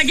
So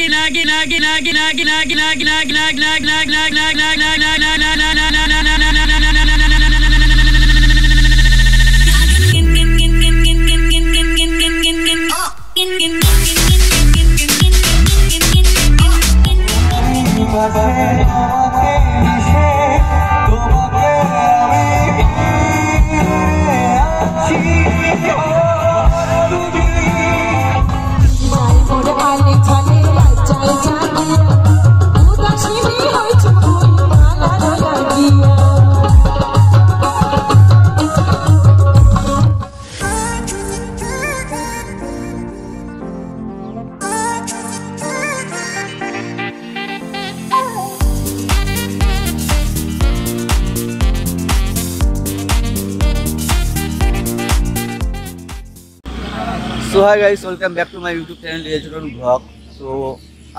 hi guys, welcome back to my YouTube channel Ejron Vlog. So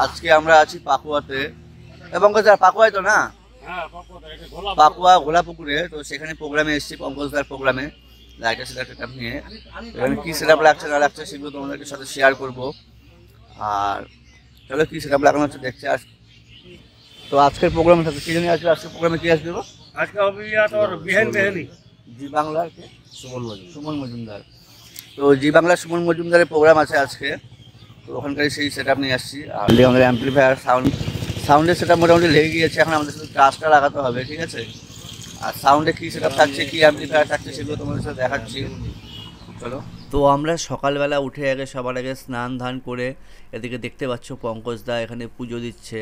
আজকে আমরা আছি পাকুয়াতে এবং পাকুয়ায় তো না পাকুয়া গোলাপুকুরে। তো সেখানে প্রোগ্রামে এসেছি, পঙ্কজদার প্রোগ্রামে লাইটার সেটআপ নিয়ে। এখানে কী সেটআপ লাগছে না লাগছে সেগুলো তোমাদেরকে সাথে শেয়ার করবো। আর চলো কী সেটআপ লাগানো হচ্ছে দেখতে আস। তো আজকের প্রোগ্রামে সাথে কী জানি আসবে, আজকের প্রোগ্রামে কী আসবে? আজকে বেহেনি জি বাংলার সুমন মজুমদার। তো জি বাংলা সুমন মজুমদারের প্রোগ্রাম আছে আজকে। তো ওখানকার সেই সেটআপ নিয়ে আসছি। আর আমাদের অ্যাম্পলিফায়ার সাউন্ডের সেটআপ মোটামুটি লেগে গিয়েছে, এখন আমাদের শুধু টাচটা লাগাতে হবে, ঠিক আছে? আর সাউন্ডে কী সেটআপ থাকছে, কী অ্যাম্পলিফায়ার থাকছে সেগুলো তোমাদের সাথে দেখাচ্ছি, চলো। তো আমরা সকালবেলা উঠে সবার আগে স্নান ধান করে এদিকে দেখতে পাচ্ছ পঙ্কজদা এখানে পুজো দিচ্ছে।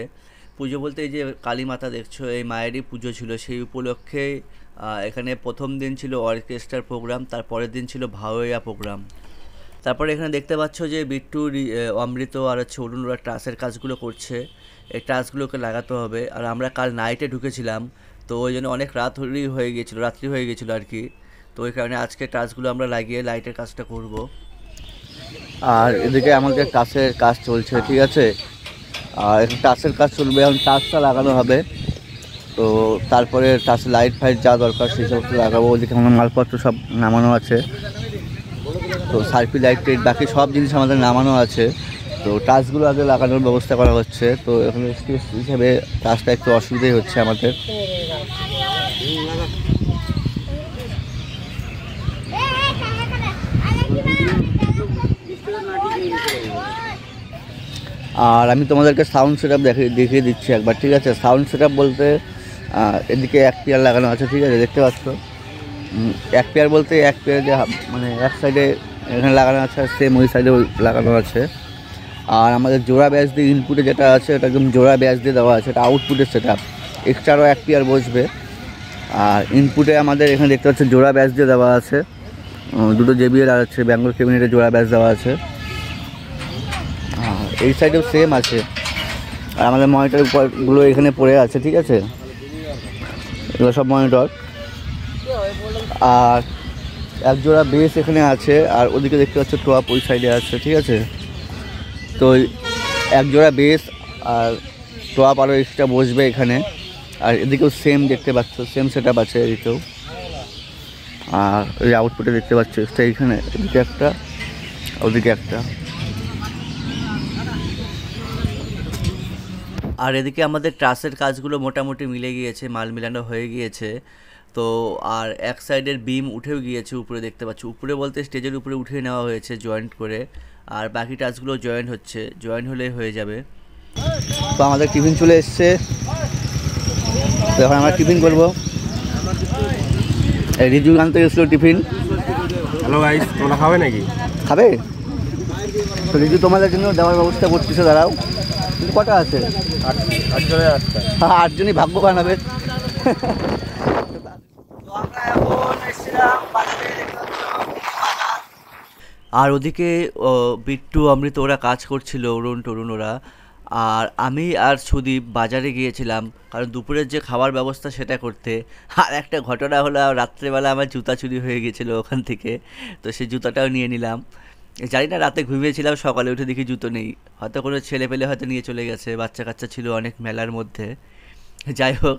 পুজো বলতে এই যে কালী মাতা দেখছো, এই মায়েরই পুজো ছিল। সেই উপলক্ষে এখানে প্রথম দিন ছিল অর্কেস্ট্রার প্রোগ্রাম, তারপরের দিন ছিল ভাওয়াইয়া প্রোগ্রাম। তারপরে এখানে দেখতে পাচ্ছ যে বিট্টু, অমৃত আর অরুণ ওরা টাচের কাজগুলো করছে। এই টাচগুলোকে লাগাতে হবে। আর আমরা কাল নাইটে ঢুকেছিলাম, তো ওই জন্য অনেক রাত্রি হয়ে গিয়েছিলো আর কি। তো ওই কারণে আজকে টাচগুলো আমরা লাগিয়ে লাইটের কাজটা করব। আর এদিকে আমাদের টাচের কাজ চলছে, ঠিক আছে? আর টাচের কাজ চলবে, এখন টাচটা লাগানো হবে। তো তারপরে টাচ লাইট ফাইট যা দরকার সেই সমস্ত লাগাবো। ওদিকে আমার মালপত্র সব নামানো আছে। তো সার্ফি লাইট টাইট বাকি সব জিনিস আমাদের নামানো আছে। তো টাচগুলো আগে লাগানোর ব্যবস্থা করা হচ্ছে। তো এখানে স্পেস হিসাবে টাচটা একটু অসুবিধাই হচ্ছে আমাদের। আর আমি তোমাদেরকে সাউন্ড সেটআপ দেখিয়ে দিচ্ছি একবার, ঠিক আছে? সাউন্ড সেটআপ বলতে এদিকে এক পেয়ার লাগানো আছে, ঠিক আছে? দেখতে পাচ্ছ এক পেয়ার বলতে এক পেয়ার মানে এক সাইডে এখানে লাগানো আছে, আর সেম ওই সাইডেও লাগানো আছে। আর আমাদের জোড়া ব্যাস দিয়ে ইনপুটে যেটা আছে ওটা একদম জোড়া ব্যাস দিয়ে দেওয়া আছে, এটা আউটপুটের সেটআপ। এক্সট্রারও এক পেয়ার বসবে। আর ইনপুটে আমাদের এখানে দেখতে পাচ্ছ জোড়া ব্যাস দিয়ে দেওয়া আছে, দুটো JBL আর আছে ব্যাঙ্গল ক্যাবিনেটে জোড়া ব্যাস দেওয়া আছে। এই সাইডেও সেম আছে। আর আমাদের মনিটরগুলো এখানে পড়ে আছে, ঠিক আছে? এগুলো সব মনিটর। আর এক জোড়া বেস এখানে আছে, আর ওদিকে দেখতে পাচ্ছ টপ ওই সাইডে আছে, ঠিক আছে? তো এক জোড়া বেস আর টপ আরও এক্সট্রা বসবে এখানে। আর এদিকেও সেম দেখতে পাচ্ছ, সেম সেটআপ আছে এদিকেও। আর ওই আউটপুটে দেখতে পাচ্ছ এক্সট্রা এখানে এদিকে একটা, ওদিকে একটা। আর এদিকে আমাদের ট্রাসের কাজগুলো মোটামুটি মিলে গিয়েছে, মাল মিলানো হয়ে গিয়েছে। তো আর এক সাইডের বিম উঠেও গিয়েছে উপরে, দেখতে পাচ্ছ। উপরে বলতে স্টেজের উপরে উঠিয়ে নেওয়া হয়েছে জয়েন্ট করে। আর বাকি টাচগুলো জয়েন্ট হচ্ছে, জয়েন্ট হলেই হয়ে যাবে। তো আমাদের টিফিন চলে এসছে, তো এখন আমরা টিফিন করবো। রিজু আনতে গেছিলো টিফিন। হ্যালো গাইস, তোমরা খাবে নাকি? খাবে? তো রিজু তোমাদের জন্য দেওয়ার ব্যবস্থা করতেছে, দাঁড়াও। কিন্তু কটা আছে? 8জনই ভাগ্যবান হবে। আর ওদিকে বিট্টু, অমৃত ওরা কাজ করছিল, অরুণ ওরা। আর আমি আর সুদীপ বাজারে গিয়েছিলাম, কারণ দুপুরের যে খাবার ব্যবস্থা সেটা করতে। আর একটা ঘটনা হলো, রাত্রেবেলা আমার জুতা চুরি হয়ে গেছিলো ওখান থেকে। তো সেই জুতাটাও নিয়ে নিলাম। জানি না, রাতে ঘুমিয়েছিলাম, সকালে উঠে দেখি জুতো নেই। হয়তো কোনো ছেলে পেলে হয়তো নিয়ে চলে গেছে, বাচ্চা কাচ্চা ছিল অনেক মেলার মধ্যে। যাই হোক,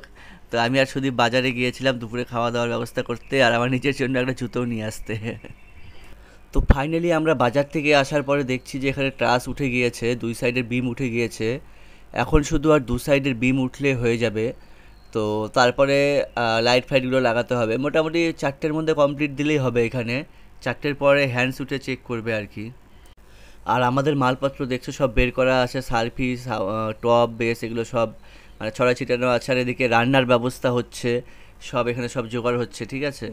তো আমি আর সুদীপ বাজারে গিয়েছিলাম দুপুরে খাওয়া দাওয়ার ব্যবস্থা করতে, আর আমার নিজের জন্য একটা জুতোও নিয়ে আসতে। তো ফাইনালি আমরা বাজার থেকে আসার পরে দেখছি যে এখানে ট্রাস উঠে গিয়েছে, 2 সাইডের বিম উঠে গিয়েছে। এখন শুধু আর 2 সাইডের বিম উঠলে হয়ে যাবে। তো তারপরে লাইট ফাইটগুলো লাগাতে হবে। মোটামুটি 4টের মধ্যে কমপ্লিট দিলেই হবে। এখানে 4টের পরে হ্যান্ডস উঠে চেক করবে আর কি। আর আমাদের মালপত্র দেখছো সব বের করা আছে, সার্ভিস, টপ, বেস এগুলো সব মানে ছড়া ছিটানো আছে। আর এদিকে রান্নার ব্যবস্থা হচ্ছে, সব এখানে সব জোগাড় হচ্ছে, ঠিক আছে।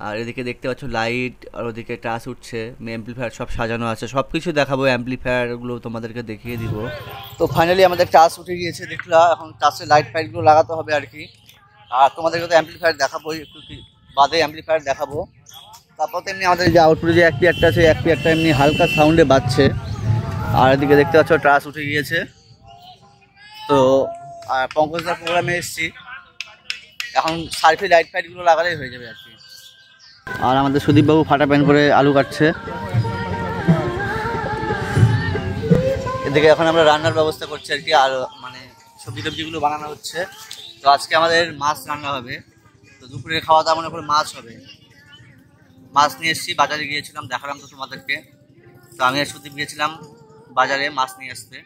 আর এদিকে দেখতে পাচ্ছ লাইট, আর ওদিকে টাচ উঠছে, অ্যাম্পলিফায়ার সব সাজানো আছে। সব কিছু দেখাবো, অ্যাম্পলিফায়ারগুলো তোমাদেরকে দেখিয়ে দিব। তো ফাইনালি আমাদের টাচ উঠে গিয়েছে দেখলা। এখন টাচে লাইট ফাইটগুলো লাগাতে হবে আর কি। আর তোমাদেরকে তো অ্যাম্পলিফায়ার দেখাবো, একটু বাদে অ্যাম্পলিফায়ার দেখাবো। তারপর তো এমনি আমাদের যে আউটপুটে যে একটা আছে, একটা এমনি হালকা সাউন্ডে বাজছে। আর এদিকে দেখতে পাচ্ছ টাচ উঠে গিয়েছে। তো আর পঙ্কজদার প্রোগ্রামে এসেছি, এখন সার্ফি লাইট ফাইটগুলো লাগালেই হয়ে যাবে আর কি। আর আমাদের সুদীপবাবু ফাটা প্যান করে আলু কাটছে। এদিকে এখন আমরা রান্নার ব্যবস্থা করছি আর কি। আর মানে সবজি টবজিগুলো বানানো হচ্ছে। তো আজকে আমাদের মাছ রান্না হবে। তো দুপুরে খাওয়া দাওয়া মনে করে মাছ হবে। মাছ নিয়ে এসেছি, বাজারে গিয়েছিলাম, দেখালাম তো তোমাদেরকে। তো আমি আর সুদীপ গিয়েছিলাম বাজারে মাছ নিয়ে আসতে।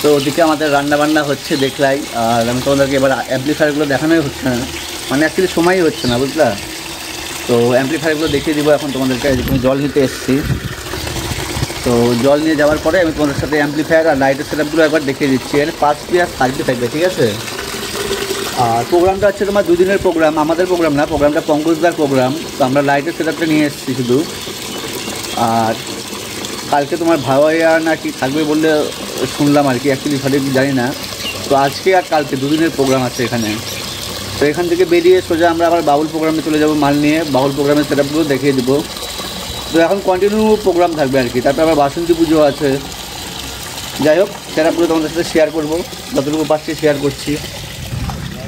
তো ওদিকে আমাদের রান্না বান্না হচ্ছে দেখলাই। আর আমি তোমাদেরকে এবার অ্যাম্পলিফায়ারগুলো দেখানোই হচ্ছে না, মানে অ্যাকচুয়ালি সময়ই হচ্ছে না, বুঝলা। তো অ্যাম্পলিফায়ারগুলো দেখিয়ে দিব এখন তোমাদেরকে। আমি জল নিতে এসেছি। তো জল নিয়ে যাওয়ার পরে আমি তোমাদের সাথে অ্যাম্পলিফায়ার আর লাইটের সেটআপগুলো একবার দেখিয়ে দিচ্ছি। এর 5 প্লেয়ার থাকবে, ঠিক আছে। আর প্রোগ্রামটা হচ্ছে তোমার 2 দিনের প্রোগ্রাম, আমাদের প্রোগ্রাম না, প্রোগ্রামটা পঙ্কজদার প্রোগ্রাম। তো আমরা লাইটের সেটআপটা নিয়ে এসেছি শুধু। আর কালকে তোমার ভাওয়াইয়া না কি থাকবে বললে শুনলাম আর কি, অ্যাকচুয়ালি সঠিক জানি না। তো আজকে আর কালকে 2 দিনের প্রোগ্রাম আছে এখানে। তো এখান থেকে বেরিয়ে সোজা আমরা আবার বাউল প্রোগ্রামে চলে যাব মাল নিয়ে। বাউল প্রোগ্রামের সেটআপগুলো দেখিয়ে দেবো। তো এখন কন্টিনিউ প্রোগ্রাম থাকবে আর কি। তারপরে আবার বাসন্তী পুজো আছে। যাই হোক, সেটআপগুলো তোমাদের সাথে শেয়ার করবো, যতটুকু পাচ্ছি শেয়ার করছি।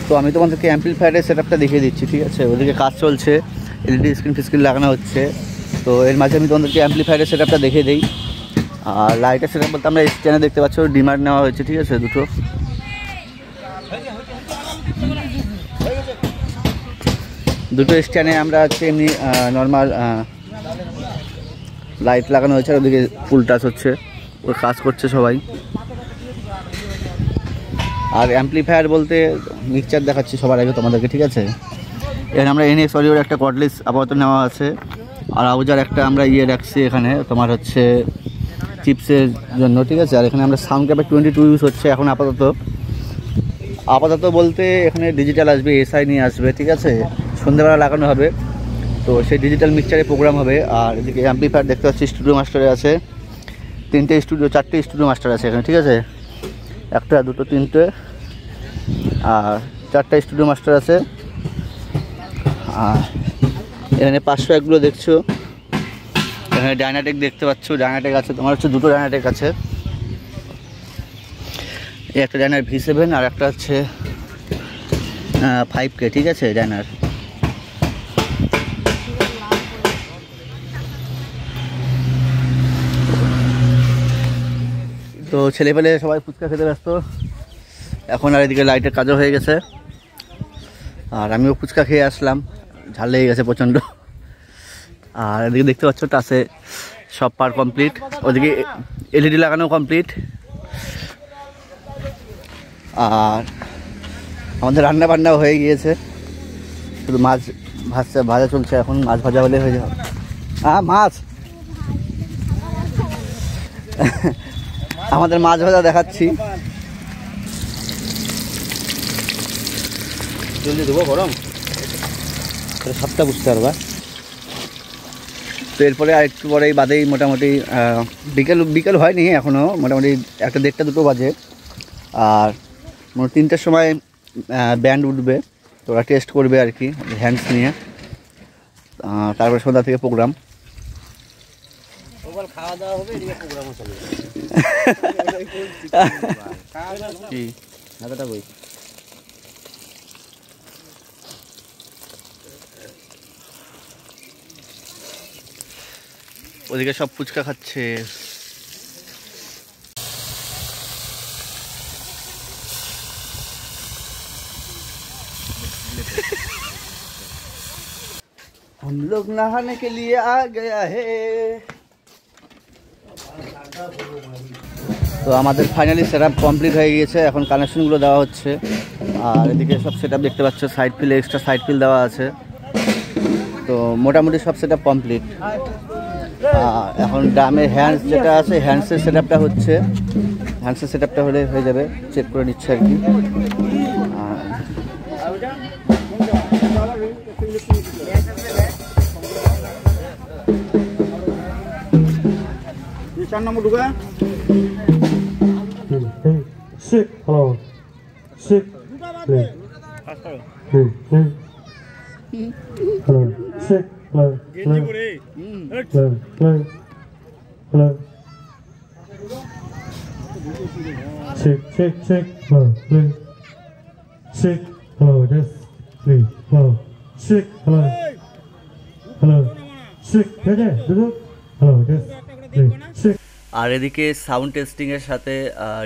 তো আমি তোমাদেরকে অ্যাম্পলিফায়ারের সেটআপটা দেখিয়ে দিচ্ছি, ঠিক আছে। ওদিকে কাজ চলছে, এলইডি স্ক্রিন লাগানো হচ্ছে। তো এর মাঝে আমি তোমাদেরকে অ্যাম্পলিফায়ারের সেটআপটা দেখিয়ে দিই। আর লাইটের সেটআপ বলতে আমরা স্ট্যান্ডে দেখতে পাচ্ছ ডিমার নেওয়া হয়েছে, ঠিক আছে, দুটো স্ট্যান্ডে আমরা হচ্ছে এমনি নর্মাল লাইট লাগানো হয়েছে। আর ওদিকে ফুল টাচ হচ্ছে, ওর কাজ করছে সবাই। আর অ্যাম্পলিফায়ার বলতে মিক্সচার দেখাচ্ছি সবার আগে তোমাদেরকে, ঠিক আছে। এখানে আমরা NX অডিওর একটা কর্ডলেস আপাতত নেওয়া আছে। আর আউজার একটা আমরা রাখছি এখানে তোমার হচ্ছে চিপসের জন্য, ঠিক আছে। আর এখানে আমরা সাউন্ড ক্যাপের 22 ইউজ হচ্ছে এখন আপাতত বলতে এখানে ডিজিটাল আসবে, SI নিয়ে আসবে, ঠিক আছে। সন্ধ্যেবেলা লাগানো হবে। তো সেই ডিজিটাল মিক্সচারে প্রোগ্রাম হবে। আর এদিকে অ্যাম্পলিফায়ার দেখতে পাচ্ছি স্টুডিও মাস্টারে আছে, 4টে স্টুডিও মাস্টার আছে এখানে, ঠিক আছে। 1, 2, 3 আর 4টা স্টুডিও মাস্টার আছে। আর এখানে 501গুলো দেখছো। এখানে ডাইনাটেক দেখতে পাচ্ছ, ডাইনাটেক আছে তোমার হচ্ছে 2টো ডাইনাটেক আছে। এই একটা ডাইনার V7 আর একটা হচ্ছে 5K, ঠিক আছে, ডাইনার। তো ছেলেপেলে সবাই ফুচকা খেতে ব্যস্ত এখন। আর এদিকে লাইটের কাজও হয়ে গেছে। আর আমিও ফুচকা খেয়ে আসলাম, ঝাল লেগে গেছে প্রচণ্ড। আর এদিকে দেখতে পাচ্ছ টাচে সব পার কমপ্লিট। ওদিকে LED লাগানো কমপ্লিট। আর আমাদের রান্না বান্নাও হয়ে গিয়েছে, শুধু মাছ ভাজা চলছে এখন। মাছ ভাজা হলে হয়ে যাবে। মাছ আমাদের মাছ ভাজা দেখাচ্ছি। জলদি দেবো, গরম 7টা বুঝতে পারবা। তো এরপরে আর একটু পরেই বাদেই মোটামুটি বিকেল হয়নি এখনও, মোটামুটি 1টা 1:30 2টো বাজে। আর 3টার সময় ব্যান্ড উঠবে, তো ওরা টেস্ট করবে আর কি হ্যান্ডস নিয়ে। তারপরে সন্ধ্যা থেকে প্রোগ্রাম। খাওয়া দাওয়া হবে, প্রোগ্রামও চলবে। হাতাটা বই ওদিকে সব ফুচকা খাচ্ছে। हम लोग नहाने के लिए आ गया है। তো আমাদের ফাইনালি সেটআপ কমপ্লিট হয়ে গিয়েছে, এখন কানেকশনগুলো দেওয়া হচ্ছে। আর এদিকে সব সেটআপ দেখতে পাচ্ছ, side fill extra side fill দেওয়া আছে। তো মোটামুটি সব সেটআপ কমপ্লিট। এখন ড্রামের হ্যান্ডস যেটা আছে, হ্যান্ডসের সেটআপটা হচ্ছে, হ্যান্ডসের সেটআপটা হলে হয়ে যাবে, চেক করে নিচ্ছে আর কি। চার নম্বর ঢুকা Sick, hello. Sick, please. Hello. Sick, hello. Hello. Sick, hello, please. Sick, hello, yes, please. Hello. Sick, hello. Hello. Sick, hello, yes, please. Sick. আর এদিকে সাউন্ড টেস্টিংয়ের সাথে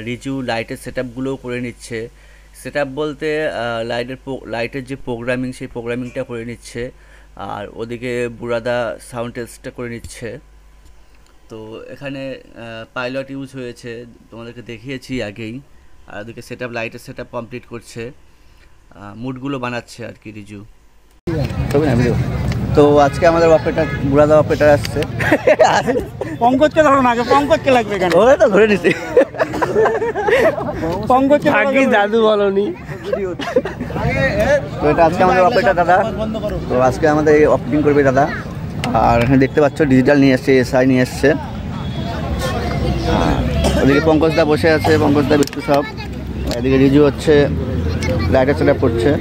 রিজু লাইটের সেটআপগুলোও করে নিচ্ছে। সেটআপ বলতে লাইটের যে প্রোগ্রামিং, সেই প্রোগ্রামিংটা করে নিচ্ছে। আর ওদিকে বুড়াদা সাউন্ড টেস্টটা করে নিচ্ছে। তো এখানে পাইলট ইউজ হয়েছে, তোমাদেরকে দেখিয়েছি আগেই। আর ওদিকে সেটআপ লাইটের সেটআপ কমপ্লিট করছে, মুডগুলো বানাচ্ছে আর কি রিজু। তো আজকে আমাদের অপারেটর বুড়াদা অপারেটর আসছে। পঙ্কজকে ধরো না, আগে পঙ্কজকে লাগবে কেন? ওরা তো ধরে নিছে, পঙ্কজকে আগে জাদু বলনি। তো এটা আজকে আমাদের অপারেটর দাদা। তো আজকে আমাদের অপারেটিং করবে দাদা। আর এখানে দেখতে পাচ্ছ ডিজিটাল নিয়ে এসছে, এসআই নিয়ে এসছে। ওদিকে পঙ্কজদা বসে আছে, পঙ্কজদা বিট্টু সব। এদিকে রিজু হচ্ছে লাইটের সেটআপ করছে।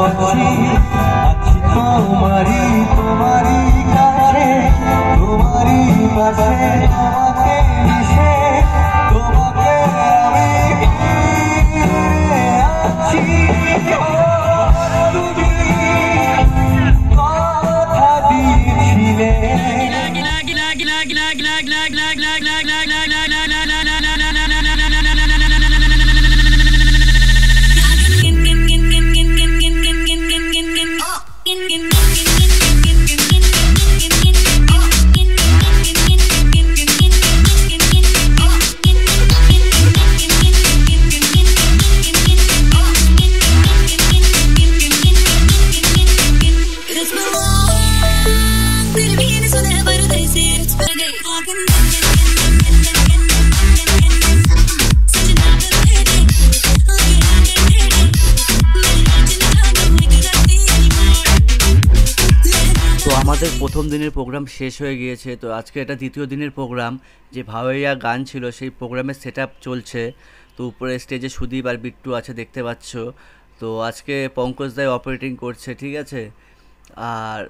আছি আছি তোমারই তোমারই কাছে তোমারই পাশে তোমাকে মিশে তোমাকে আমি আছি তুমি কথা দিয়েছিলে আমাদের প্রথম দিনের প্রোগ্রাম শেষ হয়ে গিয়েছে। তো আজকে এটা দ্বিতীয় দিনের প্রোগ্রাম, যে ভাওয়াইয়া গান ছিল সেই প্রোগ্রামের সেট আপ চলছে। তো উপরে স্টেজে সুদীপ আর বিট্টু আছে দেখতে পাচ্ছ। তো আজকে পঙ্কজ দাই অপারেটিং করছে, ঠিক আছে। আর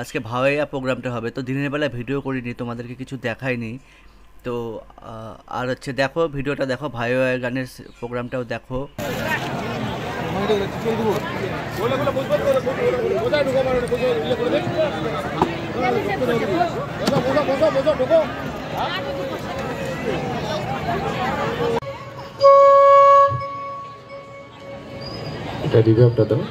আজকে ভাওয়াইয়া প্রোগ্রামটা হবে। তো দিনের বেলা ভিডিও করিনি, তোমাদেরকে কিছু দেখাইনি। তো আর হচ্ছে দেখো ভিডিওটা দেখো, ভাওয়াইয়া গানের প্রোগ্রামটাও দেখো। এটা রিভাইভটা দাও।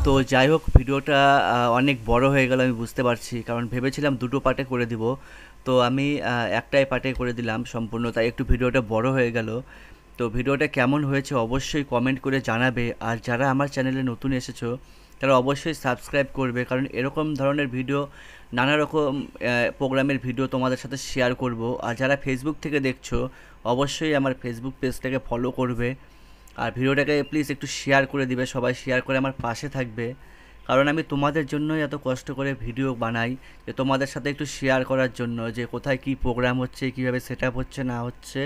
তো যাই হোক, ভিডিওটা অনেক বড় হয়ে গেল আমি বুঝতে পারছি, কারণ ভেবেছিলাম দুটো পার্টে করে দিব। তো আমি একটাই পার্টে করে দিলাম সম্পূর্ণ, তাই একটু ভিডিওটা বড় হয়ে গেল। তো ভিডিওটা কেমন হয়েছে অবশ্যই কমেন্ট করে জানাবে। আর যারা আমার চ্যানেলে নতুন এসেছো তারা অবশ্যই সাবস্ক্রাইব করবে, কারণ এরকম ধরনের ভিডিও, নানা রকম প্রোগ্রামের ভিডিও তোমাদের সাথে শেয়ার করব। আর যারা ফেসবুক থেকে দেখছো অবশ্যই আমার ফেসবুক পেজটাকে ফলো করবে। আর ভিডিওটাকে প্লিজ একটু শেয়ার করে দিবে, সবাই শেয়ার করে আমার পাশে থাকবে, কারণ আমি তোমাদের জন্যই এত কষ্ট করে ভিডিও বানাই, যে তোমাদের সাথে একটু শেয়ার করার জন্য, যে কোথায় কি প্রোগ্রাম হচ্ছে, কীভাবে সেট আপ হচ্ছে না হচ্ছে,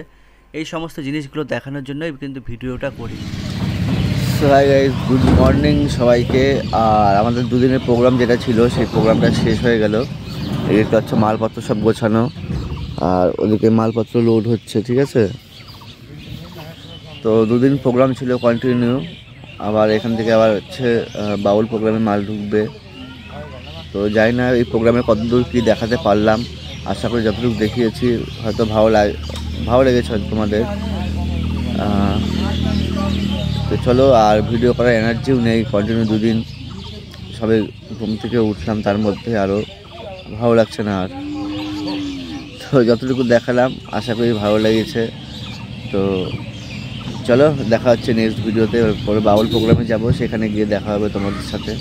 এই সমস্ত জিনিসগুলো দেখানোর জন্যই কিন্তু ভিডিওটা করি। হাই গাইস, গুড মর্নিং সবাইকে। আর আমাদের দুদিনের প্রোগ্রাম যেটা ছিল সেই প্রোগ্রামটা শেষ হয়ে গেল। এদিকে হচ্ছে মালপত্র সব গোছানো, আর ওদিকে মালপত্র লোড হচ্ছে, ঠিক আছে। তো দুদিন প্রোগ্রাম ছিল কন্টিনিউ, আবার এখান থেকে আবার হচ্ছে বাউল প্রোগ্রামে মাল ঢুকবে। তো জানি না এই প্রোগ্রামে কতদূর কী দেখাতে পারলাম, আশা করি যতটুকু দেখিয়েছি হয়তো ভালো লেগেছে হয়তো তোমাদের। তো চলো, আর ভিডিও করার এনার্জিও নেই, কন্টিনিউ দুদিন সবে ঘুম থেকে উঠলাম, তার মধ্যে আরও ভালো লাগছে না আর। তো যতটুকু দেখালাম আশা করি ভালো লেগেছে। তো চলো, দেখা হচ্ছে নেক্সট ভিডিওতে। পরে বাউল প্রোগ্রামে যাব, সেখানে গিয়ে দেখা হবে তোমাদের সাথে।